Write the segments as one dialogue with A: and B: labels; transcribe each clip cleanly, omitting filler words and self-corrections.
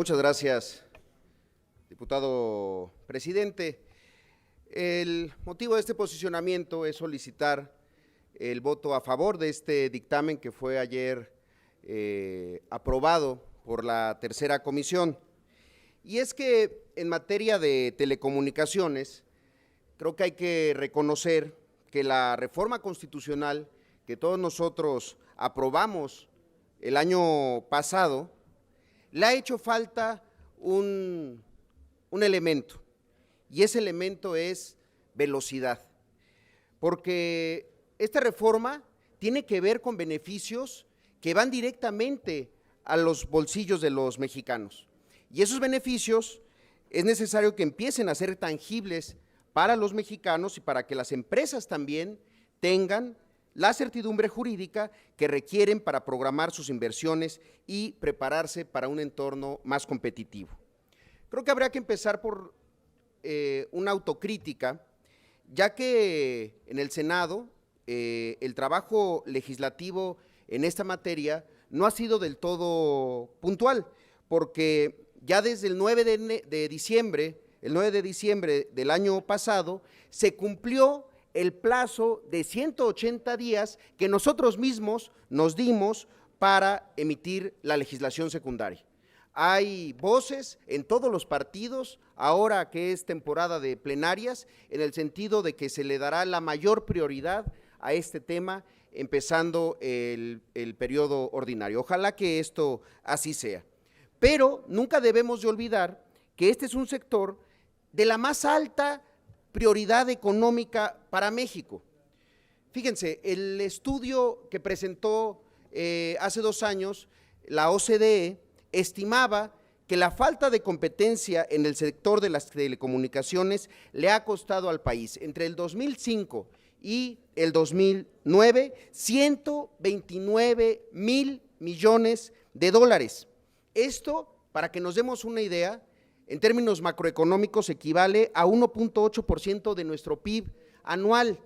A: Muchas gracias, diputado presidente. El motivo de este posicionamiento es solicitar el voto a favor de este dictamen que fue ayer aprobado por la tercera comisión. Y es que en materia de telecomunicaciones, creo que hay que reconocer que la reforma constitucional que todos nosotros aprobamos el año pasado, le ha hecho falta un elemento, y ese elemento es velocidad, porque esta reforma tiene que ver con beneficios que van directamente a los bolsillos de los mexicanos, y esos beneficios es necesario que empiecen a ser tangibles para los mexicanos y para que las empresas también tengan la certidumbre jurídica que requieren para programar sus inversiones y prepararse para un entorno más competitivo. Creo que habría que empezar por una autocrítica, ya que en el Senado el trabajo legislativo en esta materia no ha sido del todo puntual, porque ya desde el 9 de diciembre del año pasado, se cumplió el plazo de 180 días que nosotros mismos nos dimos para emitir la legislación secundaria. Hay voces en todos los partidos, ahora que es temporada de plenarias, en el sentido de que se le dará la mayor prioridad a este tema, empezando el periodo ordinario. Ojalá que esto así sea. Pero nunca debemos de olvidar que este es un sector de la más alta prioridad económica para México. Fíjense, el estudio que presentó hace 2 años la OCDE estimaba que la falta de competencia en el sector de las telecomunicaciones le ha costado al país, entre el 2005 y el 2009, 129 mil millones de dólares. Esto, para que nos demos una idea, en términos macroeconómicos equivale a 1.8% de nuestro PIB anual,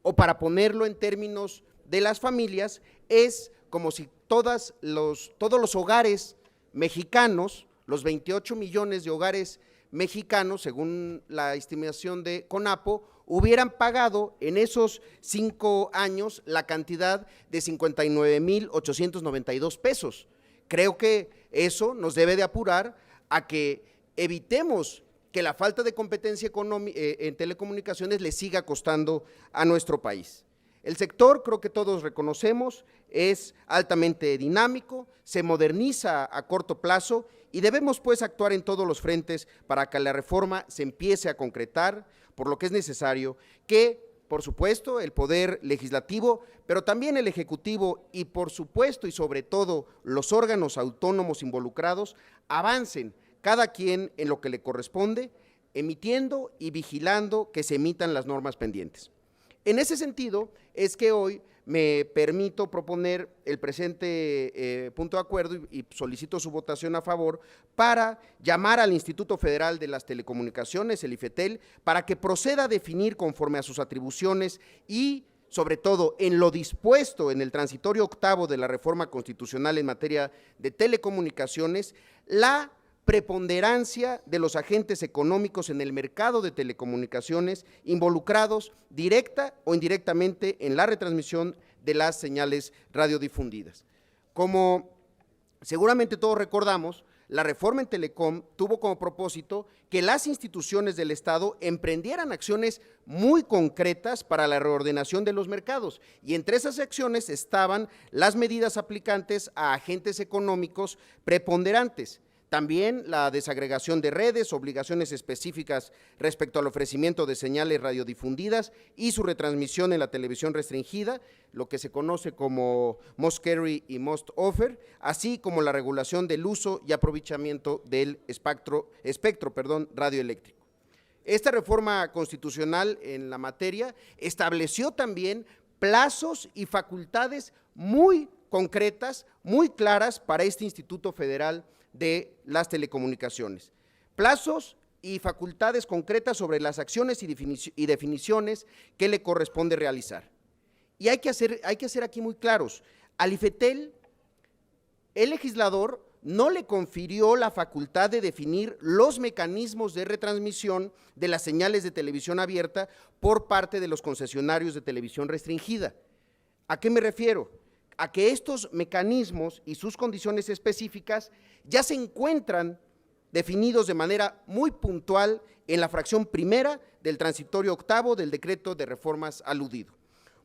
A: o para ponerlo en términos de las familias, es como si todos los hogares mexicanos, los 28 millones de hogares mexicanos, según la estimación de CONAPO, hubieran pagado en esos 5 años la cantidad de 59,892 pesos. Creo que eso nos debe de apurar a que evitemos que la falta de competencia en telecomunicaciones le siga costando a nuestro país. El sector, creo que todos reconocemos, es altamente dinámico, se moderniza a corto plazo y debemos pues actuar en todos los frentes para que la reforma se empiece a concretar, por lo que es necesario que, por supuesto, el Poder Legislativo, pero también el Ejecutivo y por supuesto y sobre todo los órganos autónomos involucrados avancen cada quien en lo que le corresponde, emitiendo y vigilando que se emitan las normas pendientes. En ese sentido es que hoy me permito proponer el presente punto de acuerdo y solicito su votación a favor para llamar al Instituto Federal de las Telecomunicaciones, el IFETEL, para que proceda a definir conforme a sus atribuciones y sobre todo en lo dispuesto en el transitorio octavo de la reforma constitucional en materia de telecomunicaciones, la preponderancia de los agentes económicos en el mercado de telecomunicaciones involucrados directa o indirectamente en la retransmisión de las señales radiodifundidas. Como seguramente todos recordamos, la reforma en Telecom tuvo como propósito que las instituciones del Estado emprendieran acciones muy concretas para la reordenación de los mercados, y entre esas acciones estaban las medidas aplicantes a agentes económicos preponderantes. También la desagregación de redes, obligaciones específicas respecto al ofrecimiento de señales radiodifundidas y su retransmisión en la televisión restringida, lo que se conoce como Must Carry y Must Offer, así como la regulación del uso y aprovechamiento del espectro radioeléctrico. Esta reforma constitucional en la materia estableció también plazos y facultades muy concretas, muy claras para este Instituto Federal de las Telecomunicaciones. Plazos y facultades concretas sobre las acciones y definiciones que le corresponde realizar. Y hay que ser aquí muy claros, al IFETEL, el legislador no le confirió la facultad de definir los mecanismos de retransmisión de las señales de televisión abierta por parte de los concesionarios de televisión restringida. ¿A qué me refiero? A que estos mecanismos y sus condiciones específicas ya se encuentran definidos de manera muy puntual en la fracción primera del transitorio octavo del decreto de reformas aludido.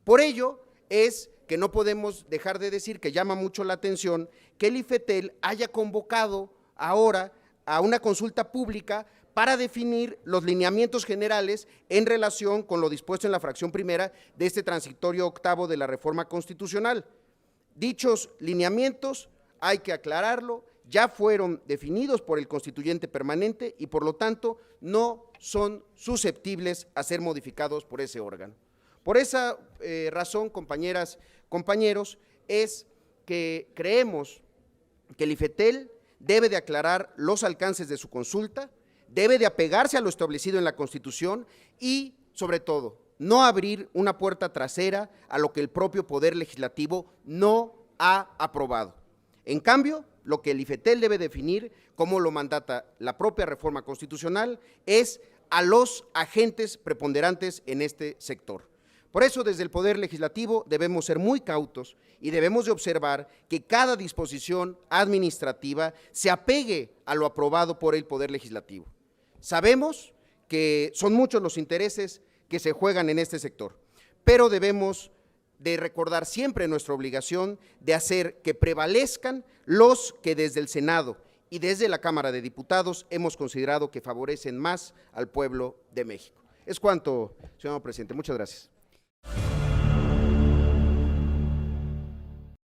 A: Por ello es que no podemos dejar de decir que llama mucho la atención que el IFETEL haya convocado ahora a una consulta pública para definir los lineamientos generales en relación con lo dispuesto en la fracción primera de este transitorio octavo de la reforma constitucional. Dichos lineamientos, hay que aclararlo, ya fueron definidos por el constituyente permanente y por lo tanto no son susceptibles a ser modificados por ese órgano. Por esa razón, compañeras, compañeros, es que creemos que el IFETEL debe de aclarar los alcances de su consulta, debe de apegarse a lo establecido en la Constitución y, sobre todo, no abrir una puerta trasera a lo que el propio Poder Legislativo no ha aprobado. En cambio, lo que el IFETEL debe definir, como lo mandata la propia reforma constitucional, es a los agentes preponderantes en este sector. Por eso, desde el Poder Legislativo debemos ser muy cautos y debemos de observar que cada disposición administrativa se apegue a lo aprobado por el Poder Legislativo. Sabemos que son muchos los intereses que se juegan en este sector, pero debemos de recordar siempre nuestra obligación de hacer que prevalezcan los que desde el Senado y desde la Cámara de Diputados hemos considerado que favorecen más al pueblo de México. Es cuanto, señor presidente. Muchas gracias.